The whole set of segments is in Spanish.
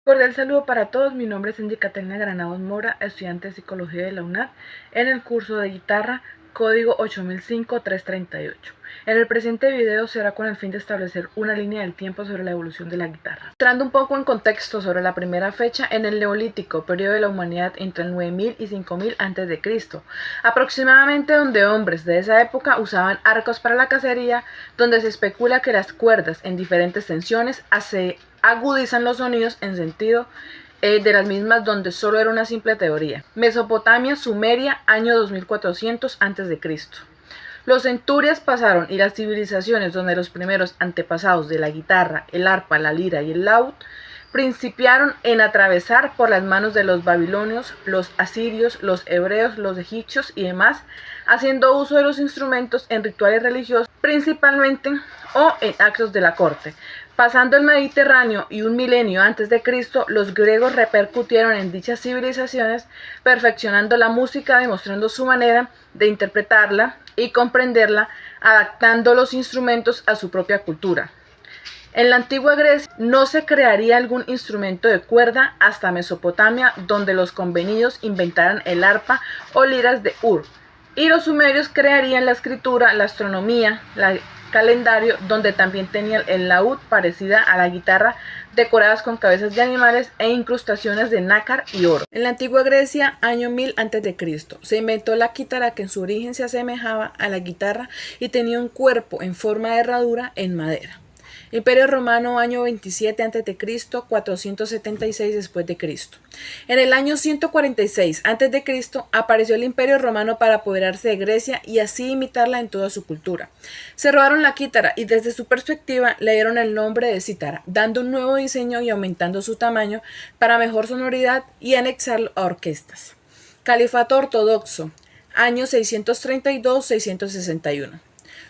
Cordial saludo para todos, mi nombre es Angie Catalina Granados Mora, estudiante de Psicología de la UNAD, en el curso de guitarra, código 8005-338. En el presente video será con el fin de establecer una línea del tiempo sobre la evolución de la guitarra. Entrando un poco en contexto sobre la primera fecha, en el Neolítico, periodo de la humanidad entre el 9000 y 5000 a.C., aproximadamente, donde hombres de esa época usaban arcos para la cacería, donde se especula que las cuerdas en diferentes tensiones agudizan los sonidos en sentido de las mismas, donde solo era una simple teoría. Mesopotamia, Sumeria, año 2400 a.C. Los centurias pasaron y las civilizaciones donde los primeros antepasados de la guitarra, el arpa, la lira y el laúd principiaron en atravesar por las manos de los babilonios, los asirios, los hebreos, los egipcios y demás, haciendo uso de los instrumentos en rituales religiosos principalmente o en actos de la corte. Pasando el Mediterráneo y un milenio antes de Cristo, los griegos repercutieron en dichas civilizaciones, perfeccionando la música, demostrando su manera de interpretarla y comprenderla, adaptando los instrumentos a su propia cultura. En la antigua Grecia no se crearía algún instrumento de cuerda hasta Mesopotamia, donde los convenidos inventaran el arpa o liras de Ur, y los sumerios crearían la escritura, la astronomía, el calendario, donde también tenían el laúd, parecida a la guitarra, decoradas con cabezas de animales e incrustaciones de nácar y oro. En la antigua Grecia, año 1000 a.C., se inventó la quítara, que en su origen se asemejaba a la guitarra y tenía un cuerpo en forma de herradura en madera. Imperio Romano, año 27 a.C., 476 después de Cristo. En el año 146 a.C. apareció el Imperio Romano para apoderarse de Grecia y así imitarla en toda su cultura. Se robaron la quítara y desde su perspectiva le dieron el nombre de cítara, dando un nuevo diseño y aumentando su tamaño para mejor sonoridad y anexarlo a orquestas. Califato ortodoxo, año 632-661.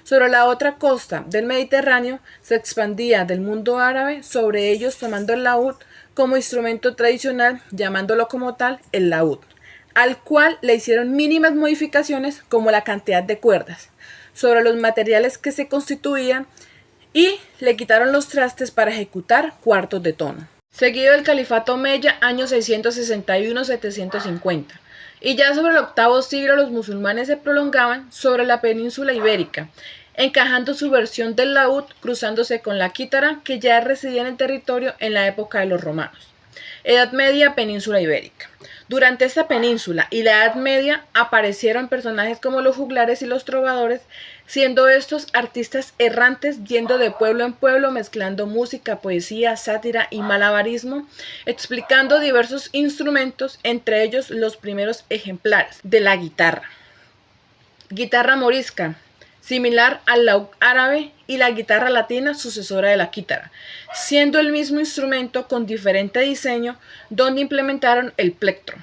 Sobre la otra costa del Mediterráneo se expandía del mundo árabe sobre ellos, tomando el laúd como instrumento tradicional, llamándolo como tal el laúd, al cual le hicieron mínimas modificaciones como la cantidad de cuerdas, sobre los materiales que se constituían, y le quitaron los trastes para ejecutar cuartos de tono. Seguido del Califato Omeya, año 661-750. Y ya sobre el octavo siglo los musulmanes se prolongaban sobre la península ibérica, encajando su versión del laúd, cruzándose con la quítara, que ya residía en el territorio en la época de los romanos. Edad Media, península ibérica. Durante esta península y la Edad Media aparecieron personajes como los juglares y los trovadores, siendo estos artistas errantes yendo de pueblo en pueblo, mezclando música, poesía, sátira y malabarismo, explicando diversos instrumentos, entre ellos los primeros ejemplares de la guitarra. Guitarra morisca, similar al laúd árabe, y la guitarra latina, sucesora de la quítara, siendo el mismo instrumento con diferente diseño, donde implementaron el plectro.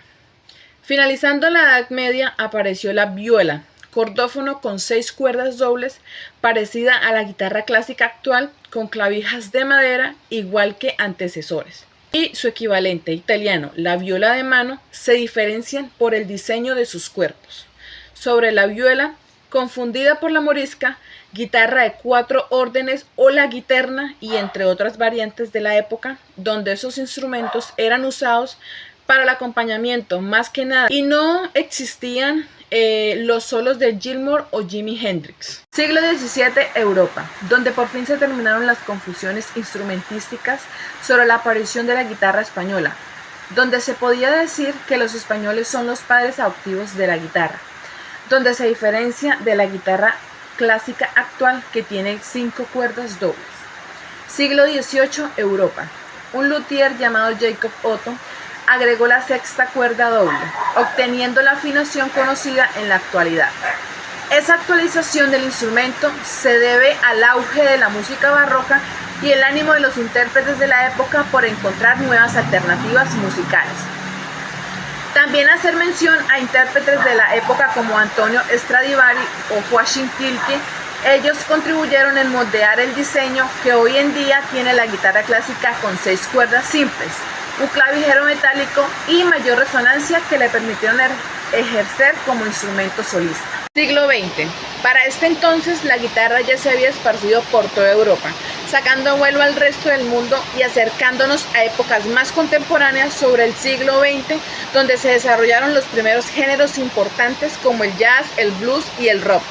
Finalizando la Edad Media apareció la vihuela, cordófono con 6 cuerdas dobles, parecida a la guitarra clásica actual, con clavijas de madera, igual que antecesores. Y su equivalente italiano, la viola de mano, se diferencian por el diseño de sus cuerpos. Sobre la vihuela, confundida por la morisca, guitarra de 4 órdenes o la guiterna, y entre otras variantes de la época, donde esos instrumentos eran usados para el acompañamiento más que nada y no existían los solos de Gilmour o Jimi Hendrix. Siglo XVII, Europa, donde por fin se terminaron las confusiones instrumentísticas sobre la aparición de la guitarra española, donde se podía decir que los españoles son los padres adoptivos de la guitarra, donde se diferencia de la guitarra clásica actual, que tiene 5 cuerdas dobles. Siglo XVIII, Europa. Un luthier llamado Jacob Otto agregó la 6ª cuerda doble, obteniendo la afinación conocida en la actualidad. Esa actualización del instrumento se debe al auge de la música barroca y el ánimo de los intérpretes de la época por encontrar nuevas alternativas musicales. También hacer mención a intérpretes de la época como Antonio Stradivari o Joachim Tilke. Ellos contribuyeron en moldear el diseño que hoy en día tiene la guitarra clásica, con 6 cuerdas simples, un clavijero metálico y mayor resonancia, que le permitieron ejercer como instrumento solista. Siglo XX. Para este entonces la guitarra ya se había esparcido por toda Europa, sacando vuelo al resto del mundo y acercándonos a épocas más contemporáneas sobre el siglo XX, donde se desarrollaron los primeros géneros importantes como el jazz, el blues y el rock,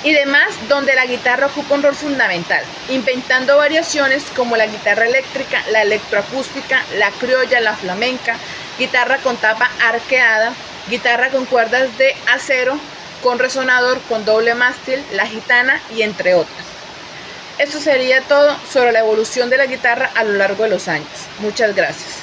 y demás, donde la guitarra ocupa un rol fundamental, inventando variaciones como la guitarra eléctrica, la electroacústica, la criolla, la flamenca, guitarra con tapa arqueada, guitarra con cuerdas de acero, con resonador, con doble mástil, la gitana y entre otras. Esto sería todo sobre la evolución de la guitarra a lo largo de los años. Muchas gracias.